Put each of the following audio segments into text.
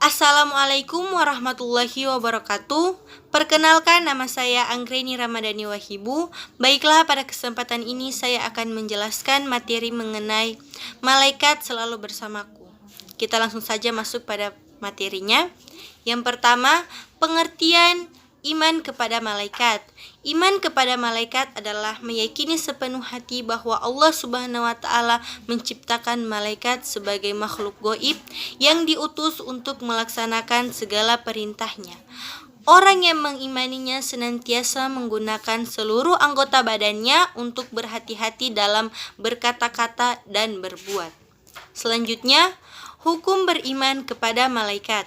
Assalamualaikum warahmatullahi wabarakatuh. Perkenalkan, nama saya Anggreni Ramadhani Wahibu. Baiklah, pada kesempatan ini saya akan menjelaskan materi mengenai malaikat selalu bersamaku. Kita langsung saja masuk pada materinya. Yang pertama, pengertian iman kepada malaikat. Iman kepada malaikat adalah meyakini sepenuh hati bahwa Allah Subhanahu wa taala menciptakan malaikat sebagai makhluk gaib yang diutus untuk melaksanakan segala perintahnya. Orang yang mengimaninya senantiasa menggunakan seluruh anggota badannya untuk berhati-hati dalam berkata-kata dan berbuat. Selanjutnya, hukum beriman kepada malaikat.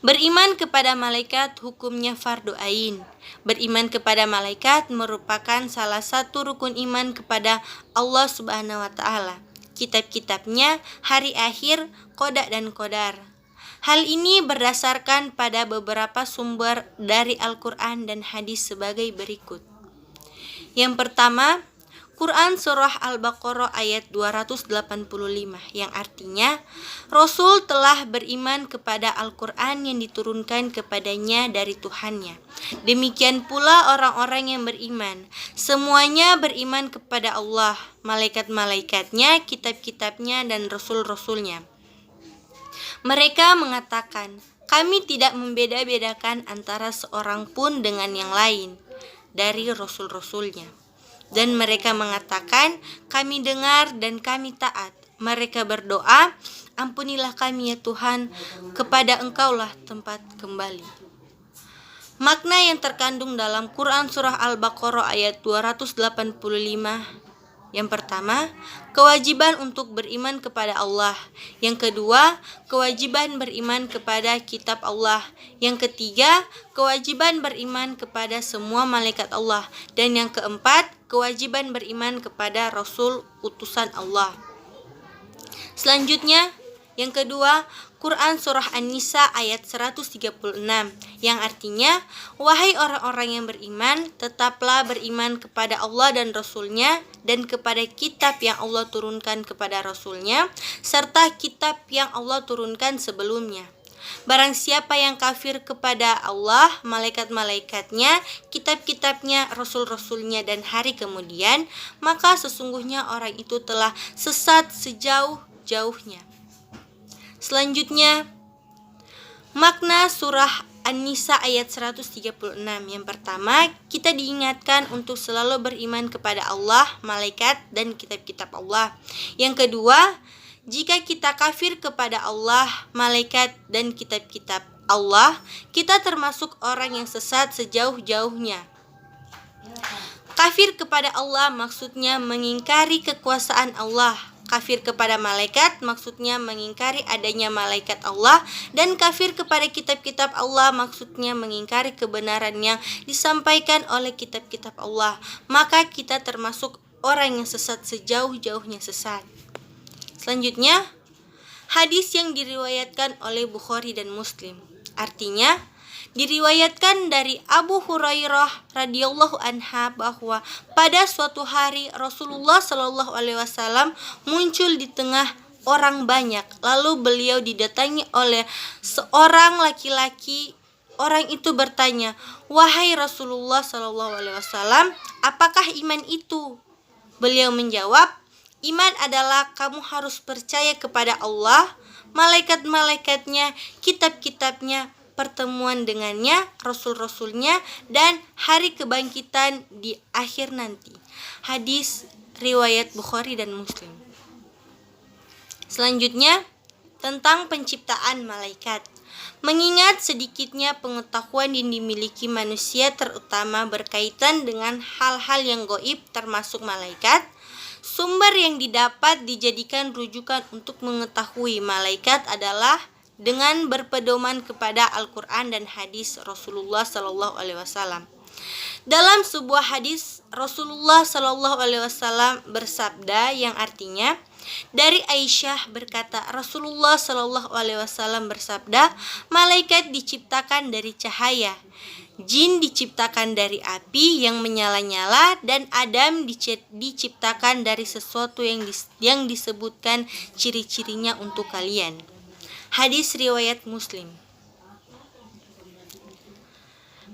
Beriman kepada malaikat hukumnya fardu ain. Beriman kepada malaikat merupakan salah satu rukun iman kepada Allah Subhanahu wa taala, kitab-kitabnya, hari akhir, qada dan qadar. Hal ini berdasarkan pada beberapa sumber dari Al-Qur'an dan hadis sebagai berikut. Yang pertama, Quran Surah Al-Baqarah ayat 285 yang artinya Rasul telah beriman kepada Al-Quran yang diturunkan kepadanya dari Tuhannya. Demikian pula orang-orang yang beriman. Semuanya beriman kepada Allah, malaikat-malaikatnya, kitab-kitabnya, dan rasul-rasulnya. Mereka mengatakan, kami tidak membeda-bedakan antara seorang pun dengan yang lain dari rasul-rasulnya. Dan mereka mengatakan, kami dengar dan kami taat. Mereka berdoa, ampunilah kami ya Tuhan, kepada Engkaulah tempat kembali. Makna yang terkandung dalam Quran Surah Al-Baqarah ayat 285. Yang pertama, kewajiban untuk beriman kepada Allah. Yang kedua, kewajiban beriman kepada kitab Allah. Yang ketiga, kewajiban beriman kepada semua malaikat Allah. Dan yang keempat, kewajiban beriman kepada Rasul utusan Allah. Selanjutnya, yang kedua, Quran Surah An-Nisa ayat 136 yang artinya, wahai orang-orang yang beriman, tetaplah beriman kepada Allah dan Rasulnya dan kepada kitab yang Allah turunkan kepada Rasulnya serta kitab yang Allah turunkan sebelumnya. Barang siapa yang kafir kepada Allah, malaikat-malaikatnya, kitab-kitabnya, rasul-rasulnya dan hari kemudian, maka sesungguhnya orang itu telah sesat sejauh-jauhnya. Selanjutnya, makna surah An-Nisa ayat 136. Yang pertama, kita diingatkan untuk selalu beriman kepada Allah, malaikat, dan kitab-kitab Allah. Yang kedua, jika kita kafir kepada Allah, malaikat, dan kitab-kitab Allah, kita termasuk orang yang sesat sejauh-jauhnya. Kafir kepada Allah maksudnya mengingkari kekuasaan Allah. Kafir kepada malaikat maksudnya mengingkari adanya malaikat Allah, dan kafir kepada kitab-kitab Allah maksudnya mengingkari kebenaran yang disampaikan oleh kitab-kitab Allah. Maka kita termasuk orang yang sesat sejauh-jauhnya sesat. Selanjutnya, hadis yang diriwayatkan oleh Bukhari dan Muslim. Artinya, diriwayatkan dari Abu Hurairah radhiyallahu anha bahwa pada suatu hari Rasulullah shallallahu alaihi wasallam muncul di tengah orang banyak. Lalu beliau didatangi oleh seorang laki-laki. Orang itu bertanya, "Wahai Rasulullah shallallahu alaihi wasallam, apakah iman itu?" Beliau menjawab, "Iman adalah kamu harus percaya kepada Allah, malaikat-malaikatnya, kitab-kitabnya, pertemuan dengannya, rasul-rasulnya, dan hari kebangkitan di akhir nanti." Hadis riwayat Bukhari dan Muslim. Selanjutnya, tentang penciptaan malaikat. Mengingat sedikitnya pengetahuan yang dimiliki manusia terutama berkaitan dengan hal-hal yang gaib termasuk malaikat, sumber yang didapat dijadikan rujukan untuk mengetahui malaikat adalah dengan berpedoman kepada Al-Quran dan hadis Rasulullah Sallallahu Alaihi Wasallam. Dalam sebuah hadis, Rasulullah Sallallahu Alaihi Wasallam bersabda yang artinya, dari Aisyah berkata, Rasulullah Sallallahu Alaihi Wasallam bersabda, malaikat diciptakan dari cahaya, jin diciptakan dari api yang menyala-nyala, dan Adam diciptakan dari sesuatu yang disebutkan ciri-cirinya untuk kalian. Hadis riwayat Muslim.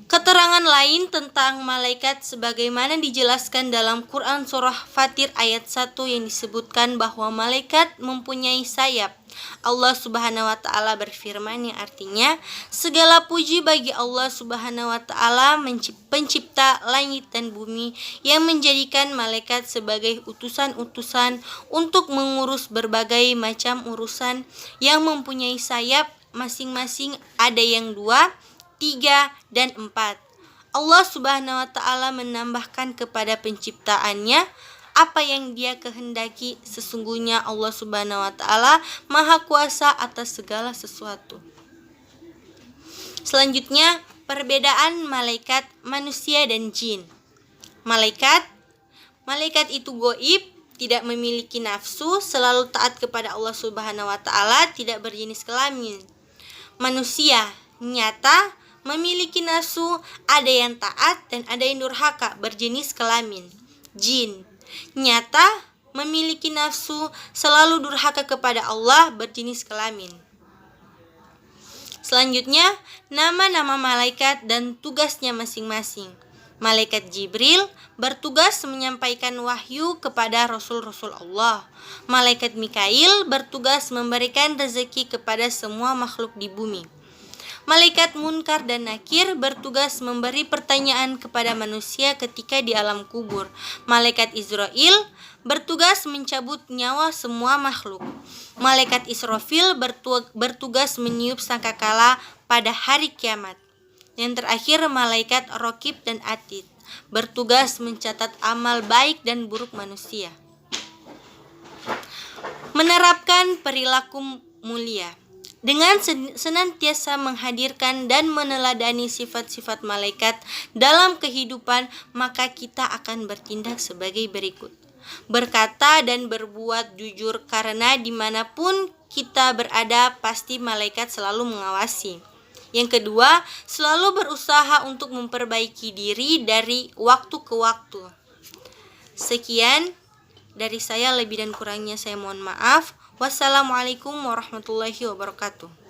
Keterangan lain tentang malaikat sebagaimana dijelaskan dalam Quran surah Fatir ayat 1 yang disebutkan bahwa malaikat mempunyai sayap. Allah Subhanahu wa taala berfirman yang artinya, segala puji bagi Allah Subhanahu wa taala pencipta langit dan bumi yang menjadikan malaikat sebagai utusan-utusan untuk mengurus berbagai macam urusan yang mempunyai sayap masing-masing, ada yang 2, 3, dan 4. Allah Subhanahu wa taala menambahkan kepada penciptaannya apa yang Dia kehendaki. Sesungguhnya Allah Subhanahu wa taala Maha Kuasa atas segala sesuatu. Selanjutnya, perbedaan malaikat, manusia dan jin. Malaikat itu goib, tidak memiliki nafsu, selalu taat kepada Allah Subhanahu wa taala, tidak berjenis kelamin. Manusia nyata, memiliki nafsu, ada yang taat dan ada yang durhaka, berjenis kelamin. Jin nyata, memiliki nafsu, selalu durhaka kepada Allah, berjenis kelamin. Selanjutnya, nama-nama malaikat dan tugasnya masing-masing. Malaikat Jibril bertugas menyampaikan wahyu kepada Rasul-Rasul Allah. Malaikat Mikail bertugas memberikan rezeki kepada semua makhluk di bumi. Malaikat Munkar dan Nakir bertugas memberi pertanyaan kepada manusia ketika di alam kubur. Malaikat Israil bertugas mencabut nyawa semua makhluk. Malaikat Israfil bertugas meniup sangkakala pada hari kiamat. Yang terakhir, malaikat Raqib dan Atid bertugas mencatat amal baik dan buruk manusia. Menerapkan perilaku mulia. Dengan senantiasa menghadirkan dan meneladani sifat-sifat malaikat dalam kehidupan, maka kita akan bertindak sebagai berikut. Berkata dan berbuat jujur, karena dimanapun kita berada pasti malaikat selalu mengawasi. Yang kedua, selalu berusaha untuk memperbaiki diri dari waktu ke waktu. Sekian dari saya, lebih dan kurangnya saya mohon maaf. Wassalamualaikum warahmatullahi wabarakatuh.